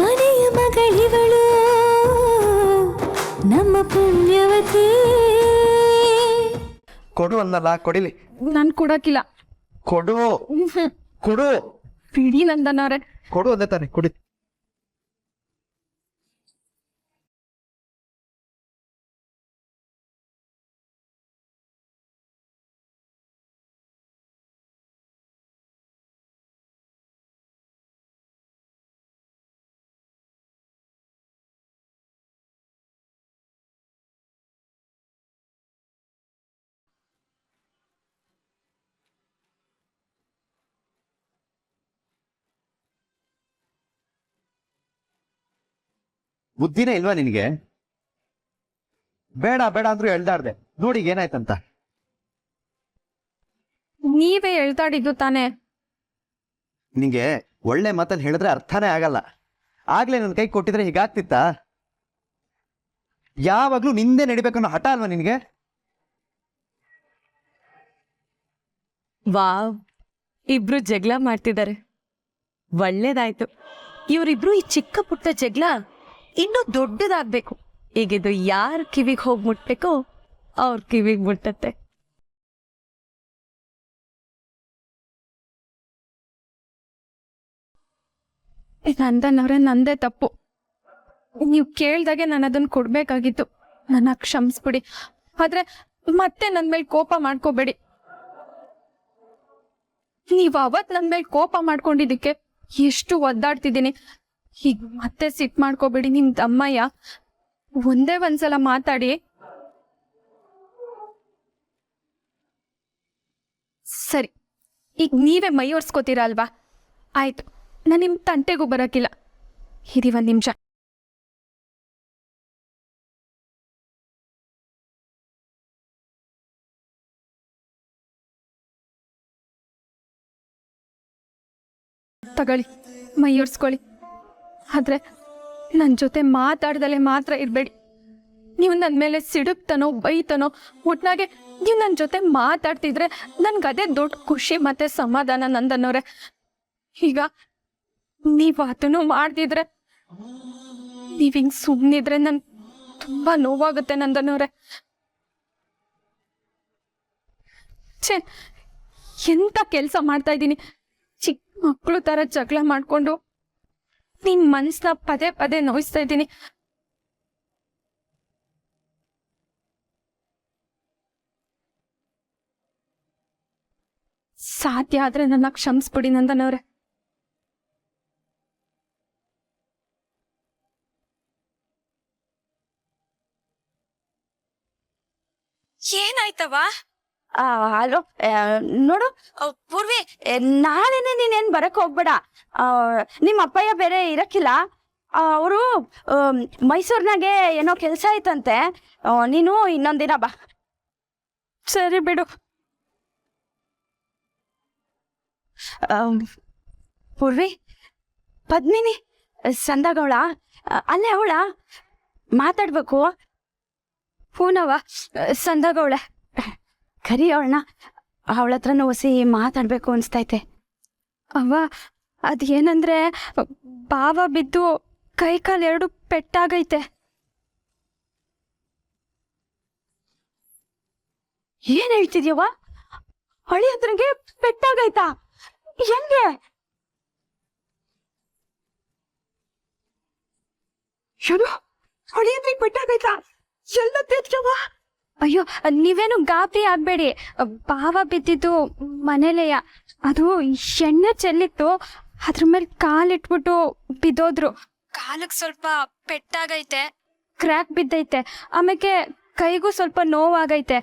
ಮನೆಯ ಮಗಳಿವಳು ನಮ್ಮ ಪುಣ್ಯವತಿ. ಕೊಡು ಅನ್ನಲ್ಲ, ಕೊಡಿಲಿ. ನಾನು ಕೊಡಕ್ಕಿಲ್ಲ. ಕೊಡು ಕೊಡು. ಬಿಡಿ ನಂದನವ್ರೆ. ಕೊಡು ಅಂದೆ ತಾನೆ, ಕೊಡಿ. ಬುದ್ಧಿನೇ ಇಲ್ವಾ ನಿನಗೆ? ಬೇಡ ಬೇಡ ಅಂದ್ರೂ ಎಳ್ದಾಡ್ದೆ. ನೋಡಿ ಏನಾಯ್ತಂತ. ನೀವೇ ಎಳ್ತಾಡಿದ್ದು ತಾನೆ. ನಿಂಗೆ ಒಳ್ಳೆ ಮಾತಲ್ಲಿ ಹೇಳಿದ್ರೆ ಅರ್ಥನೇ ಆಗಲ್ಲ. ಆಗ್ಲೇ ನನ್ನ ಕೈ ಕೊಟ್ಟಿದ್ರೆ ಹೀಗಾಗ್ತಿತ್ತ? ಯಾವಾಗ್ಲೂ ನಿಂದೆ ನಡಿಬೇಕನ್ನೋ ಹಠ ಅಲ್ವಾ ನಿನಗೆ? ವಾವ್, ಇಬ್ರು ಜಗಳ ಮಾಡ್ತಿದ್ದಾರೆ. ಒಳ್ಳೇದಾಯ್ತು. ಇವರಿಬ್ರು ಈ ಚಿಕ್ಕ ಪುಟ್ಟ ಜಗಳ ಇನ್ನೂ ದೊಡ್ಡದಾಗ್ಬೇಕು. ಈಗಿದು ಯಾರ ಕಿವಿಗೆ ಹೋಗಿ ಮುಟ್ಬೇಕೋ ಅವ್ರ ಕಿವಿಗೆ ಮುಟ್ಟತ್ತೆ. ನಂದನವ್ರೆ, ನಂದೇ ತಪ್ಪು. ನೀವು ಕೇಳ್ದಾಗೆ ನಾನು ಅದನ್ನ ಕೊಡ್ಬೇಕಾಗಿತ್ತು. ನನ್ನ ಕ್ಷಮಿಸ್ಬಿಡಿ. ಆದ್ರೆ ಮತ್ತೆ ನನ್ನ ಮೇಲೆ ಕೋಪ ಮಾಡ್ಕೋಬೇಡಿ. ನೀವು ಅವತ್ ನನ್ನ ಮೇಲೆ ಕೋಪ ಮಾಡ್ಕೊಂಡಿದ್ದಕ್ಕೆ ಎಷ್ಟು ಒದ್ದಾಡ್ತಿದ್ದೀನಿ. ಈಗ ಮತ್ತೆ ಸಿಟ್ ಮಾಡ್ಕೋಬೇಡಿ. ನಿಮ್ ತಮ್ಮಯ್ಯ ಒಂದೇ ಒಂದ್ಸಲ ಮಾತಾಡಿ. ಸರಿ, ಈಗ ನೀವೇ ಮೈ ಒರ್ಸ್ಕೋತೀರಾ ಅಲ್ವಾ? ಆಯ್ತು, ನಾನು ನಿಮ್ ತಂಟೆಗೂ ಬರೋಕ್ಕಿಲ್ಲ. ಇರಿ ಒಂದ್ ನಿಮಿಷ. ತಗೊಳ್ಳಿ, ಮೈ ಒರ್ಸ್ಕೊಳ್ಳಿ. ಆದ್ರೆ ನನ್ನ ಜೊತೆ ಮಾತಾಡ್ದಲೆ ಮಾತ್ರ ಇರಬೇಡಿ. ನೀವು ನನ್ನ ಮೇಲೆ ಸಿಡುಕ್ತನೋ ಬೈತನೋ ಒಟ್ನಾಗೆ ನೀವು ನನ್ನ ಜೊತೆ ಮಾತಾಡ್ತಿದ್ರೆ ನನ್ಗೆ ಅದೇ ದೊಡ್ಡ ಖುಷಿ ಮತ್ತೆ ಸಮಾಧಾನ ನಂದನ್ನೋರೆ. ಈಗ ನೀವು ಅದನ್ನು ಮಾಡ್ತಿದ್ರೆ, ನೀವ್ ಹಿಂಗ್ ಸುಮ್ಮನಿದ್ರೆ ನನ್ ತುಂಬಾ ನೋವಾಗುತ್ತೆ ನಂದನ್ನೋರೆ. ಛೇ, ಎಂತ ಕೆಲಸ ಮಾಡ್ತಾ ಇದ್ದೀನಿ. ಚಿಕ್ಕ ಮಕ್ಕಳು ತರ ಜಗಳ ಮಾಡ್ಕೊಂಡು ನಿನ್ ಮನ್ಸನ್ನ ಪದೇ ಪದೇ ನೋಯಿಸ್ತಾ ಇದ್ದೀನಿ. ಸಾಧ್ಯ ಆದ್ರೆ ನನ್ನ ಕ್ಷಮಿಸ್ಬಿಡಿ ನಂದನವ್ರೆ. ಏನಾಯ್ತವ? ಹಲೋ, ನೋಡು ಪೂರ್ವಿ, ನಾಳೆನೆ ನೀನೇನ್ ಬರಕ್ ಹೋಗ್ಬೇಡ. ನಿಮ್ಮ ಅಪ್ಪಯ್ಯ ಬೇರೆ ಇರಕ್ಕಿಲ್ಲ. ಅವರು ಮೈಸೂರ್ನಾಗೆ ಏನೋ ಕೆಲ್ಸ ಐತಂತೆ. ನೀನು ಇನ್ನೊಂದಿನ ಬಾ. ಸರಿ ಬಿಡು. ಪೂರ್ವಿ, ಪದ್ಮಿನಿ ಸಂದಗೌಳ ಅಲ್ಲೇ ಅವಳ ಮಾತಾಡ್ಬೇಕು. ಹೂನವ, ಸಂದಗೌಳ ಕರಿ ಅವಳನ್ನ. ಅವಳ ಹತ್ರನೂ ಹೊಸಿ ಮಾತಾಡ್ಬೇಕು ಅನ್ಸ್ತೈತೆ. ಅವ್ವ, ಅದೇನಂದ್ರೆ ಬಾವ ಬಿದ್ದು ಕೈ ಕಾಲು ಎರಡು ಪೆಟ್ಟಾಗೈತೆ. ಏನ್ ಹೇಳ್ತಿದ್ಯವ್ವ? ಹಳಿ ಹತ್ರಗೆ ಪೆಟ್ಟಾಗೈತಾ? ಹೆಂಗೆ? ಏನು ಹಳಿ ಹತ್ರ ಪೆಟ್ಟಾಗೈತಾ? ಎಲ್ಲ ತೆಗ್ಯವ್ವ? ಅಯ್ಯೋ, ನೀವೇನು ಗಾಬರಿ ಆಗ್ಬೇಡಿ. ಬಾವ ಬಿದ್ದಿದ್ದು ಮನೇಲೆಯ. ಅದು ಎಣ್ಣೆ ಚೆಲ್ಲಿತ್ತು, ಅದ್ರ ಮೇಲೆ ಕಾಲಿಟ್ಬಿಟ್ಟು ಬಿದ್ದೋದ್ರು. ಕಾಲಿಗೆ ಸ್ವಲ್ಪ ಪೆಟ್ಟಾಗೈತೆ, ಕ್ರ್ಯಾಕ್ ಬಿದ್ದೈತೆ. ಆಮೇಲೆ ಕೈಗೂ ಸ್ವಲ್ಪ ನೋವಾಗೈತೆ.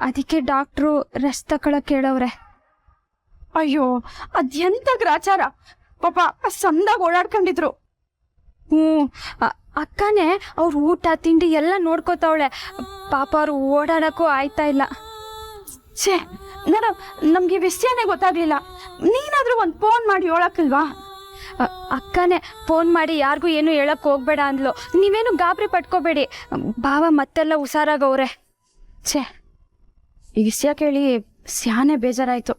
ಅದಕ್ಕೆ ಡಾಕ್ಟ್ರು ರೆಸ್ಟ್ ತಗೊಳಕ್ ಹೇಳವ್ರೆ. ಅಯ್ಯೋ, ಅದೆಂತ ಗ್ರಾಚಾರ. ಪಾಪ ಸಂದಾಗ ಓಡಾಡ್ಕೊಂಡಿದ್ರು. ಅಕ್ಕನೇ ಅವ್ರ ಊಟ ತಿಂಡಿ ಎಲ್ಲ ನೋಡ್ಕೋತಾವಳೆ. ಪಾಪ ಅವ್ರು ಓಡಾಡಕ್ಕೂ ಆಯ್ತಾ ಇಲ್ಲ. ಛೇ, ನೋಡ, ನಮ್ಗೆ ವಿಷಯನೇ ಗೊತ್ತಾಗ್ಲಿಲ್ಲ. ನೀನಾದ್ರೂ ಒಂದ್ ಫೋನ್ ಮಾಡಿ ಹೇಳಕ್ಕಿಲ್ವಾ? ಅಕ್ಕನೇ ಫೋನ್ ಮಾಡಿ ಯಾರಿಗೂ ಏನು ಹೇಳಕ್ ಹೋಗ್ಬೇಡ ಅಂದ್ಲು. ನೀವೇನು ಗಾಬರಿ ಪಟ್ಕೋಬೇಡಿ. ಬಾವ ಮತ್ತೆಲ್ಲ ಹುಷಾರಾಗವ್ರೆ. ಛೇ, ಈ ವಿಷಯ ಕೇಳಿ ಸ್ಯಾನೆ ಬೇಜಾರಾಯ್ತು.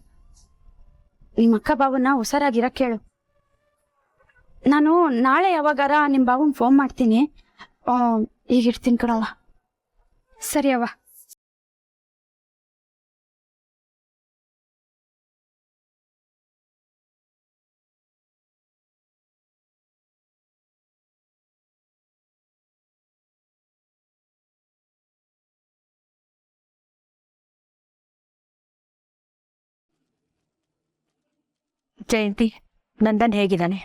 ನಿಮ್ಮ ಅಕ್ಕ ಬಾವನ್ನ ಹುಷಾರಾಗಿರಕ್ ಹೇಳು. ನಾನು ನಾಳೆ ಯಾವಾಗಾರ ನಿಮ್ಮ ಬಾಬುನ್ ಫೋನ್ ಮಾಡ್ತೀನಿ. ಈಗ ಇಡ್ತೀನಿ ಕಣವ್ವ. ಸರಿ ಅವ್ವ. ಜಯಂತಿ, ನಂದನ್ ಹೇಗಿದ್ದಾನೆ?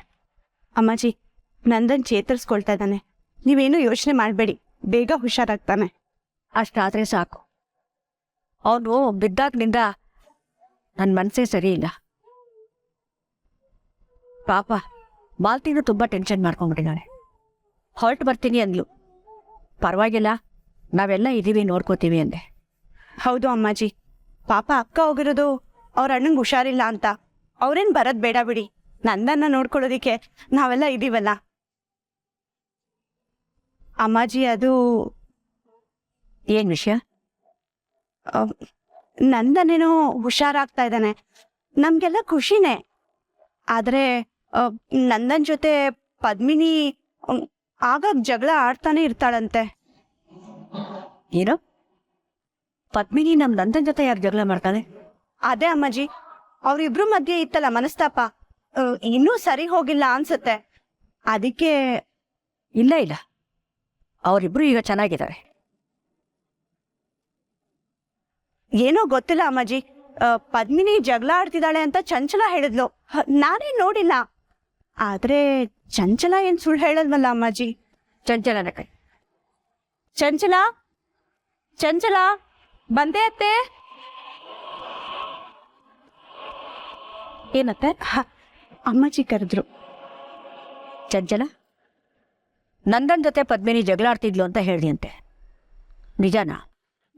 ಅಮ್ಮಾಜಿ, ನಂದನ್ ಚೇತರಿಸ್ಕೊಳ್ತಾ ಇದ್ದಾನೆ. ನೀವೇನು ಯೋಚನೆ ಮಾಡಬೇಡಿ, ಬೇಗ ಹುಷಾರಾಗ್ತಾನೆ. ಅಷ್ಟಾದ್ರೆ ಸಾಕು. ಅವನು ಬಿದ್ದಾಗ್ನಿಂದ ನನ್ನ ಮನಸ್ಸೇ ಸರಿ ಇಲ್ಲ. ಪಾಪ ಮಾಲ್ತಿನೂ ತುಂಬ ಟೆನ್ಷನ್ ಮಾಡ್ಕೊಂಡ್ಬಿಟ್ಟಿದ್ದಾನೆ. ಹೊರಟು ಬರ್ತೀನಿ ಅಂದ್ಲು. ಪರವಾಗಿಲ್ಲ, ನಾವೆಲ್ಲ ಇದ್ದೀವಿ, ನೋಡ್ಕೋತೀವಿ ಅಂದೆ. ಹೌದು ಅಮ್ಮಾಜಿ, ಪಾಪ ಅಕ್ಕ ಹೋಗಿರೋದು ಅವ್ರ ಅಣ್ಣಂಗೆ ಹುಷಾರಿಲ್ಲ ಅಂತ. ಅವ್ರೇನು ಬರೋದು ಬೇಡ ಬಿಡಿ, ನಂದನ್ನ ನೋಡ್ಕೊಳ್ಳೋದಿಕ್ಕೆ ನಾವೆಲ್ಲ ಇದ್ದೀವಲ್ಲ. ಅಮ್ಮಾಜಿ, ಅದು ಏನು ವಿಷಯ? ನಂದನೇನೋ ಹುಷಾರಾಗ್ತಾ ಇದ್ದಾನೆ, ನಮಗೆಲ್ಲ ಖುಷಿನೇ. ಆದರೆ ನಂದನ್ ಜೊತೆ ಪದ್ಮಿನಿ ಆಗಾಗ ಜಗಳ ಆಡ್ತಾನೆ ಇರ್ತಾಳಂತೆ. ಏನು? ಪದ್ಮಿನಿ ನಮ್ಮ ನಂದನ್ ಜೊತೆ ಯಾರು ಜಗಳ ಮಾಡ್ತಾನೆ? ಅದೇ ಅಮ್ಮಾಜಿ, ಅವರಿಬ್ರು ಮಧ್ಯೆ ಇತ್ತಲ್ಲ ಮನಸ್ತಾಪ, ಇನ್ನೂ ಸರಿ ಹೋಗಿಲ್ಲ ಅನ್ಸುತ್ತೆ. ಅದಕ್ಕೆ ಇಲ್ಲ ಇಲ್ಲ, ಅವರಿಬ್ರು ಈಗ ಚೆನ್ನಾಗಿದ್ದಾರೆ. ಏನೋ ಗೊತ್ತಿಲ್ಲ ಅಮ್ಮಾಜಿ, ಪದ್ಮಿನಿ ಜಗಳ ಆಡ್ತಿದ್ದಾಳೆ ಅಂತ ಚಂಚಲ ಹೇಳಿದ್ಲು. ನಾನೇ ನೋಡಿಲ್ಲ. ಆದ್ರೆ ಚಂಚಲ ಏನ್ ಸುಳ್ಳು ಹೇಳಲ್ವಲ್ಲ ಅಮ್ಮಾಜಿ. ಚಂಚಲನ ಕೈ. ಚಂಚಲ, ಚಂಚಲ, ಬಂದೆ ಅತ್ತೆ. ಏನತ್ತೆ? ಅಮ್ಮಾಜಿ ಕರೆದ್ರು. ಚಂಚಲ, ನಂದನ್ ಜೊತೆ ಪದ್ಮಿನಿ ಜಗಳ ಆಡ್ತಿದ್ಲು ಅಂತ ಹೇಳಿಯಂತೆ, ನಿಜಾನಾ?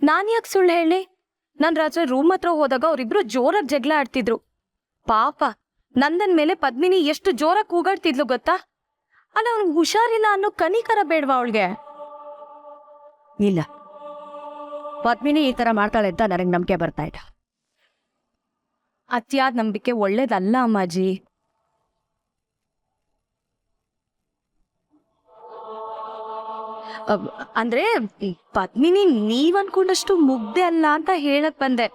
ನಾನು ಯಾಕೆ ಸುಳ್ಳು ಹೇಳಿ? ನಾನು ರಾತ್ರಿ ರೂಮ್ ಹತ್ರ ಹೋದಾಗ ಅವರಿಬ್ರು ಜೋರಾಗಿ ಜಗಳ ಆಡ್ತಿದ್ರು. ಪಾಪ ನಂದನ್ ಮೇಲೆ ಪದ್ಮಿನಿ ಎಷ್ಟು ಜೋರಾಗಿ ಕೂಗಾಡ್ತಿದ್ಲು ಗೊತ್ತಾ? ಅಲ್ಲ, ಅವ್ನಿಗೆ ಹುಷಾರಿಲ್ಲ ಅನ್ನೋ ಕನಿಕರ ಬೇಡವಾ ಅವಳಿಗೆ? ಇಲ್ಲ, ಪದ್ಮಿನಿ ಈ ಥರ ಮಾಡ್ತಾಳೆ ಅಂತ ನನಗೆ ನಂಬಿಕೆ ಬರ್ತಾ ಇಲ್ಲ. ಅತಿಯಾದ ನಂಬಿಕೆ ಒಳ್ಳೇದಲ್ಲ ಅಮ್ಮಾಜಿ. ಅಂದ್ರೆ ಪದ್ಮಿನಿ ನೀವ್ ಅನ್ಕೊಂಡಷ್ಟು ಮುಗ್ದೆ ಅಲ್ಲ ಅಂತ ಹೇಳಕ್ ಬಂದೆ.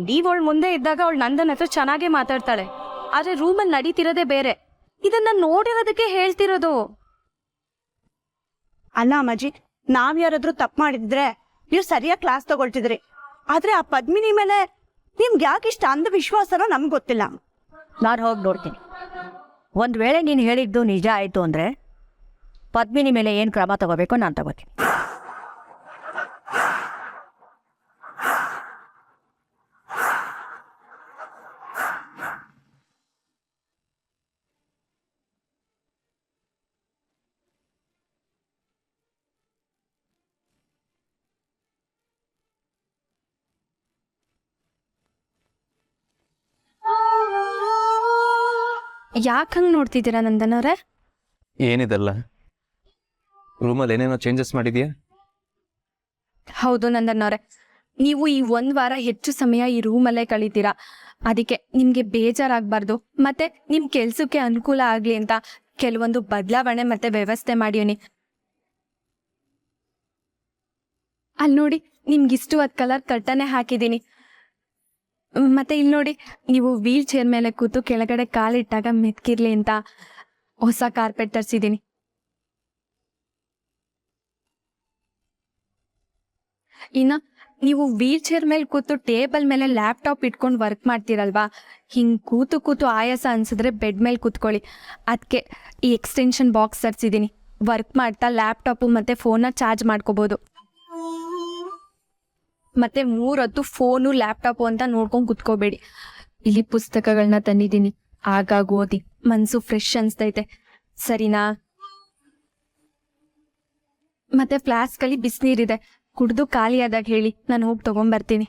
ನೀವ್ ಅವಳ ಮುಂದೆ ಇದ್ದಾಗ ಅವಳು ನಂದನ್ ಹತ್ರ ಚೆನ್ನಾಗೇ ಮಾತಾಡ್ತಾಳೆ, ಆದ್ರೆ ರೂಮಲ್ಲಿ ನಡೀತಿರೋದೇ ಬೇರೆ. ಇದನ್ನ ನೋಡಿರೋದಕ್ಕೆ ಹೇಳ್ತಿರೋದು. ಅಲ್ಲ ಅಮ್ಮಾಜಿ, ನಾವ್ ಯಾರಾದ್ರೂ ತಪ್ಪು ಮಾಡಿದ್ರೆ ನೀವು ಸರಿಯಾಗಿ ಕ್ಲಾಸ್ ತಗೊಳ್ತಿದ್ರಿ. ಆದ್ರೆ ಆ ಪದ್ಮಿನಿ ಮೇಲೆ ನಿಮ್ಗೆ ಯಾಕೆ ಇಷ್ಟ ಅಂಧವಿಶ್ವಾಸನೋ ನಮ್ಗೆ ಗೊತ್ತಿಲ್ಲ. ನಾನು ಹೋಗಿ ನೋಡ್ತೀನಿ. ಒಂದು ವೇಳೆ ನೀನು ಹೇಳಿದ್ದು ನಿಜ ಆಯಿತು ಅಂದರೆ ಪದ್ಮಿನಿ ಮೇಲೆ ಏನು ಕ್ರಮ ತಗೋಬೇಕೋ ನಾನು ತಗೋತೀನಿ. ಯಾಕೆ ಹಂಗೆ ನೋಡ್ತಿದ್ದೀರಾ ನಂದನ್ ಅವರೇ? ಏನಿದಲ್ಲ, ರೂಮಲ್ಲಿ ಏನೇನೋ ಚೇಂಜಸ್ ಮಾಡಿದ್ಯಾ? ಹೌದು ನಂದನ್ ಅವರೇ, ನೀವು ಈ 1 ವಾರ ಹೆಚ್ಚು ಸಮಯ ಈ ರೂಮಲ್ಲೇ ಕಳೀತೀರಾ. ಅದಕ್ಕೆ ನಿಮಗೆ ಬೇಜಾರಾಗಬಾರ್ದು, ಮತ್ತೆ ನಿಮ್ಮ ಕೆಲಸಕ್ಕೆ ಅನುಕೂಲ ಆಗಲಿ ಅಂತ ಕೆಲವೊಂದು ಬದಲಾವಣೆ ಮತ್ತೆ ವ್ಯವಸ್ಥೆ ಮಾಡೀನಿ. ಅಲ್ಲಿ ನೋಡಿ, ನಿಮ್ಗೆ ಇಷ್ಟವಾದ ಕಲರ್ ಕರ್ಟನೆ ಹಾಕಿದ್ದೀನಿ. ಮತ್ತೆ ಇಲ್ಲಿ ನೋಡಿ, ನೀವು ವೀಲ್ ಚೇರ್ ಮೇಲೆ ಕೂತು ಕೆಳಗಡೆ ಕಾಲಿಟ್ಟಾಗ ಮೆತ್ಕಿರ್ಲಿ ಅಂತ ಹೊಸ ಕಾರ್ಪೆಟ್ ತರಿಸಿದ್ದೀನಿ. ಇನ್ನು ನೀವು ವೀಲ್ ಚೇರ್ ಮೇಲೆ ಕೂತು ಟೇಬಲ್ ಮೇಲೆ ಲ್ಯಾಪ್ಟಾಪ್ ಇಟ್ಕೊಂಡು ವರ್ಕ್ ಮಾಡ್ತೀರಲ್ವಾ, ಹಿಂಗೆ ಕೂತು ಕೂತು ಆಯಾಸ ಅನ್ಸಿದ್ರೆ ಬೆಡ್ ಮೇಲೆ ಕೂತ್ಕೊಳ್ಳಿ. ಅದಕ್ಕೆ ಈ ಎಕ್ಸ್ಟೆನ್ಷನ್ ಬಾಕ್ಸ್ ತರಿಸಿದ್ದೀನಿ. ವರ್ಕ್ ಮಾಡ್ತಾ ಲ್ಯಾಪ್ಟಾಪು ಮತ್ತು ಫೋನ್ನ ಚಾರ್ಜ್ ಮಾಡ್ಕೋಬೋದು. ಮತ್ತೆ 3 ಹೊತ್ತು ಫೋನು ಲ್ಯಾಪ್ಟಾಪು ಅಂತ ನೋಡ್ಕೊಂಡು ಕುತ್ಕೋಬೇಡಿ. ಇಲ್ಲಿ ಪುಸ್ತಕಗಳನ್ನ ತಂದಿದ್ದೀನಿ, ಆಗಾಗ ಓದಿ, ಮನಸ್ಸು ಫ್ರೆಶ್ ಅನಿಸ್ತೈತೆ, ಸರಿನಾ? ಮತ್ತೆ ಫ್ಲಾಸ್ಕಲ್ಲಿ ಬಿಸಿನೀರಿದೆ, ಕುಡಿದು ಖಾಲಿ ಆದಾಗ ಹೇಳಿ, ನಾನು ಹೋಗಿ ತೊಗೊಂಬರ್ತೀನಿ.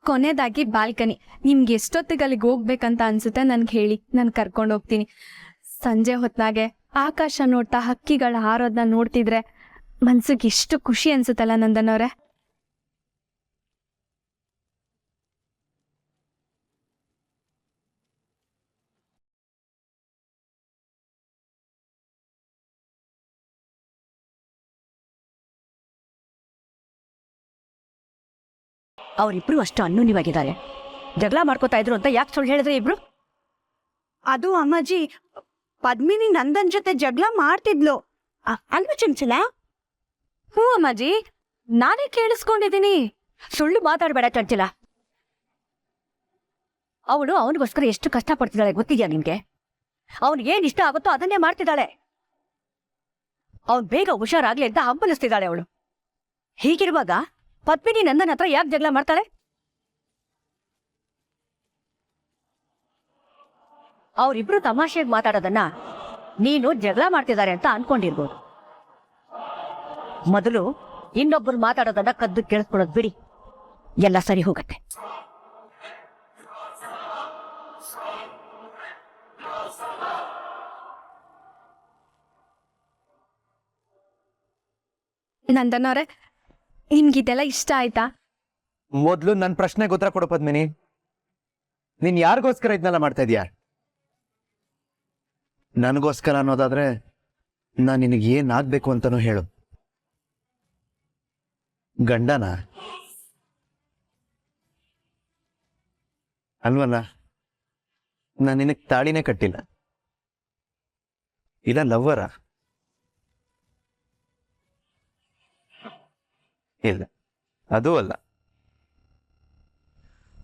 ಕೊನೆಯದಾಗಿ ಬಾಲ್ಕನಿ, ನಿಮ್ಗೆ ಎಷ್ಟೊತ್ತಿಗೆ ಅಲ್ಲಿಗೆ ಹೋಗ್ಬೇಕಂತ ಅನ್ಸುತ್ತೆ ನನಗೆ ಹೇಳಿ, ನಾನು ಕರ್ಕೊಂಡು ಹೋಗ್ತೀನಿ. ಸಂಜೆ ಹೊತ್ನಾಗೆ ಆಕಾಶ ನೋಡ್ತಾ ಹಕ್ಕಿಗಳ ಹಾರೋದನ್ನ ನೋಡ್ತಿದ್ರೆ ಮನ್ಸಿಗೆ ಎಷ್ಟು ಖುಷಿ ಅನ್ಸುತ್ತಲ್ಲ ನಂದನ್ ಅವರೇ. ಅವರಿಬ್ರು ಅಷ್ಟು ಅನ್ಯೋನ್ಯವಾಗಿದ್ದಾರೆ. ಜಗಳ ಮಾಡ್ಕೋತಾ ಇದ್ರು ಅಂತ ಯಾಕೆ ಸುಳ್ಳು ಹೇಳಿದ್ರೆ ಇಬ್ರು? ಅದು ಅಮ್ಮಾಜಿ, ಪದ್ಮಿನಿ ನಂದನ್ ಜೊತೆ ಜಗಳ ಮಾಡ್ತಿದ್ಲು ಅಲ್ವಾ ಚಂಚಲ? ಹ್ಞೂ ಅಮ್ಮಾಜಿ, ನಾನೇ ಕೇಳಿಸ್ಕೊಂಡಿದ್ದೀನಿ. ಸುಳ್ಳು ಮಾತಾಡಬೇಡ ಚಂಚಲ. ಅವಳು ಅವನಿಗೋಸ್ಕರ ಎಷ್ಟು ಕಷ್ಟಪಡ್ತಿದ್ದಾಳೆ ಗೊತ್ತಿದ್ಯಾ ನಿನ್ಗೆ? ಅವನಿಗೆ ಏನ್ ಇಷ್ಟ ಆಗುತ್ತೋ ಅದನ್ನೇ ಮಾಡ್ತಿದ್ದಾಳೆ. ಅವನ್ ಬೇಗ ಹುಷಾರಾಗ್ಲಿ ಅಂತ ಹಂಬಲಿಸ್ತಿದ್ದಾಳೆ ಅವಳು. ಹೀಗಿರುವಾಗ ಪದ್ಮಿನಿ ನಂದನ್ ಹತ್ರ ಯಾಕೆ ಜಗಳ ಮಾಡ್ತಾಳೆ? ಅವರಿಬ್ರು ತಮಾಷೆಗೆ ಮಾತಾಡೋದನ್ನ ನೀನು ಜಗಳ ಮಾಡ್ತಿದ್ದಾರೆ ಅಂತ ಅನ್ಕೊಂಡಿರ್ಬೋದು. ಮೊದಲು ಇನ್ನೊಬ್ಬರು ಮಾತಾಡೋದನ್ನ ಕದ್ದು ಕೇಳಿಸ್ಕೊಳ್ಳೋದು ಬಿಡಿ, ಎಲ್ಲ ಸರಿ ಹೋಗತ್ತೆ. ನಂದನವ್ರೆ, ನಿಮ್ಗಿದೆಲ್ಲ ಇಷ್ಟ ಆಯ್ತಾ? ಮೊದಲು ನನ್ನ ಪ್ರಶ್ನೆಗೆ ಉತ್ತರ ಕೊಡು ಪದ್ಮಿನಿ. ನೀನ್ ಯಾರಿಗೋಸ್ಕರ ಇದನ್ನೆಲ್ಲ ಮಾಡ್ತಾ ಇದೀಯಾ? ನನಗೋಸ್ಕರ ಅನ್ನೋದಾದ್ರೆ ನಾನು ನಿನಗೆ ಏನಾಗಬೇಕು ಅಂತನೂ ಹೇಳು. ಗಂಡನ ಅಲ್ವಲ್ಲ? ನಾನು ನಿನಗೆ ತಾಳಿನೇ ಕಟ್ಟಿಲ್ಲ. ಇಲ್ಲ ಲವ್ವರ? ಇಲ್ಲ, ಅದೂ ಅಲ್ಲ.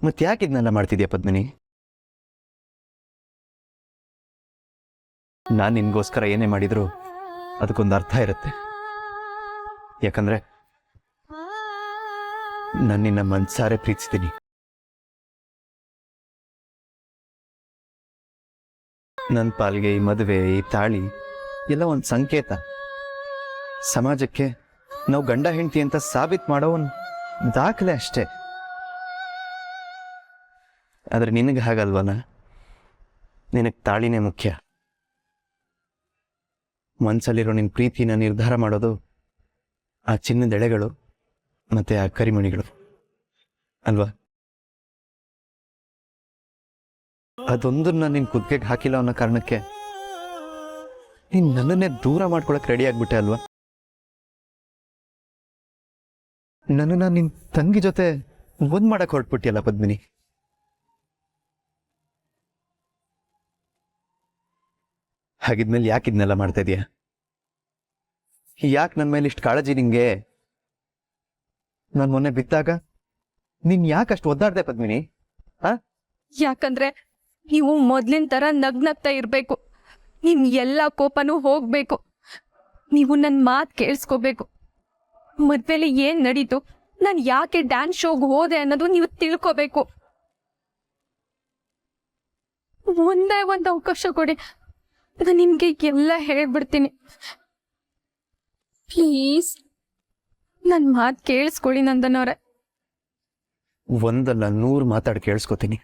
ಮತ್ತೆ ಯಾಕೆ ಇದನ್ನೆಲ್ಲ ಮಾಡ್ತಿದ್ಯಾ ಪದ್ಮಿನಿ? ನಾನು ನಿನ್ಗೋಸ್ಕರ ಏನೇ ಮಾಡಿದ್ರು ಅದಕ್ಕೊಂದು ಅರ್ಥ ಇರುತ್ತೆ. ಯಾಕಂದ್ರೆ ನಾನು ನಿನ್ನ ಮನ್ಸಾರೆ ಪ್ರೀತಿಸ್ತೀನಿ. ನನ್ನ ಪಾಲ್ಗೆ ಈ ಮದುವೆ, ಈ ತಾಳಿ ಎಲ್ಲ ಒಂದು ಸಂಕೇತ. ಸಮಾಜಕ್ಕೆ ನಾವು ಗಂಡ ಹೆಂಡತಿ ಅಂತ ಸಾಬೀತು ಮಾಡೋ ಒಂದು ದಾಖಲೆ ಅಷ್ಟೇ. ಆದರೆ ನಿನಗೆ ಹಾಗಲ್ವನ? ನಿನಗೆ ತಾಳಿನೇ ಮುಖ್ಯ. ಮನಸ್ಸಲ್ಲಿರೋ ನಿನ್ನ ಪ್ರೀತಿನ ನಿರ್ಧಾರ ಮಾಡೋದು ಆ ಚಿನ್ನದ ಎಳೆಗಳು ಮತ್ತೆ ಆ ಕರಿಮಣಿಗಳು ಅಲ್ವಾ? ಅದೊಂದನ್ನ ನಿನ್ನ ಕುತ್ತಿಗೆಗೆ ಹಾಕಿಲ್ಲ ಅನ್ನೋ ಕಾರಣಕ್ಕೆ ನೀನು ನನ್ನನ್ನೇ ದೂರ ಮಾಡ್ಕೊಳಕ್ ರೆಡಿ ಆಗ್ಬಿಟ್ಟೆ ಅಲ್ವಾ? ನನ್ನನ್ನ ನಿನ್ನ ತಂಗಿ ಜೊತೆ ಒಂದ್ ಮಾಡಕ್ ಹೊರಟ್ಬಿಟ್ಟಿಯಲ್ಲ ಪದ್ಮಿನಿ. ಹಾಗಿದ್ಮೇಲೆ ಯಾಕೆ ಇದನ್ನೆಲ್ಲ ಮಾಡ್ತಾ ಇದೀಯ? ಯಾಕೆ ನನ್ನ ಮೇಲೆ ಇಷ್ಟು ಕಾಳಜಿ ನಿಂಗೆ? ನಾನು ಮೊನ್ನೆ ಬಿದ್ದಾಗ ನೀನ್ ಯಾಕಷ್ಟು ಒದ್ದಾಡ್ದೆ ಪದ್ಮಿನಿ? ಯಾಕಂದ್ರೆ ನೀವು ಮೊದ್ಲಿನ ತರ ನಗ್ನಗ್ತಾ ಇರ್ಬೇಕು. ನಿಮ್ ಎಲ್ಲ ಕೋಪನೂ ಹೋಗ್ಬೇಕು. ನೀವು ನನ್ನ ಮಾತು ಕೇಳಿಸ್ಕೋಬೇಕು. ಮದ್ವೆಲಿ ಏನ್ ನಡೀತು, ನಾನು ಯಾಕೆ ಡ್ಯಾನ್ಸ್ ಶೋಗೆ ಹೋದೆ ಅನ್ನೋದು ನೀವು ತಿಳ್ಕೋಬೇಕು. ಒಂದೇ ಒಂದು ಅವಕಾಶ ಕೊಡಿ, ನಾನು ನಿಮ್ಗೆ ಎಲ್ಲ ಹೇಳ್ಬಿಡ್ತೀನಿ. ಪ್ಲೀಸ್ ನನ್ನ ಮಾತು ಕೇಳಿಸ್ಕೊಳ್ಳಿ ನಂದನವ್ರೆ. ಒಂದಲ್ಲ 100 ಮಾತಾಡಿ ಕೇಳಿಸ್ಕೊತೀನಿ.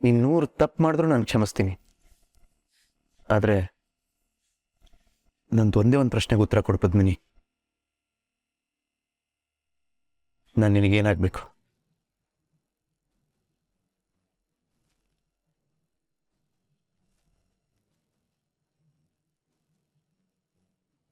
ನೀನ್ 100 ತಪ್ಪು ಮಾಡಿದ್ರು ನಾನು ಕ್ಷಮಿಸ್ತೀನಿ. ಆದ್ರೆ ನಂದು ಒಂದೇ ಒಂದು ಪ್ರಶ್ನೆಗೆ ಉತ್ತರ ಕೊಡು ಪದ್ಮಿನಿ. ನಾನು ನಿನಗೇನಾಗಬೇಕು?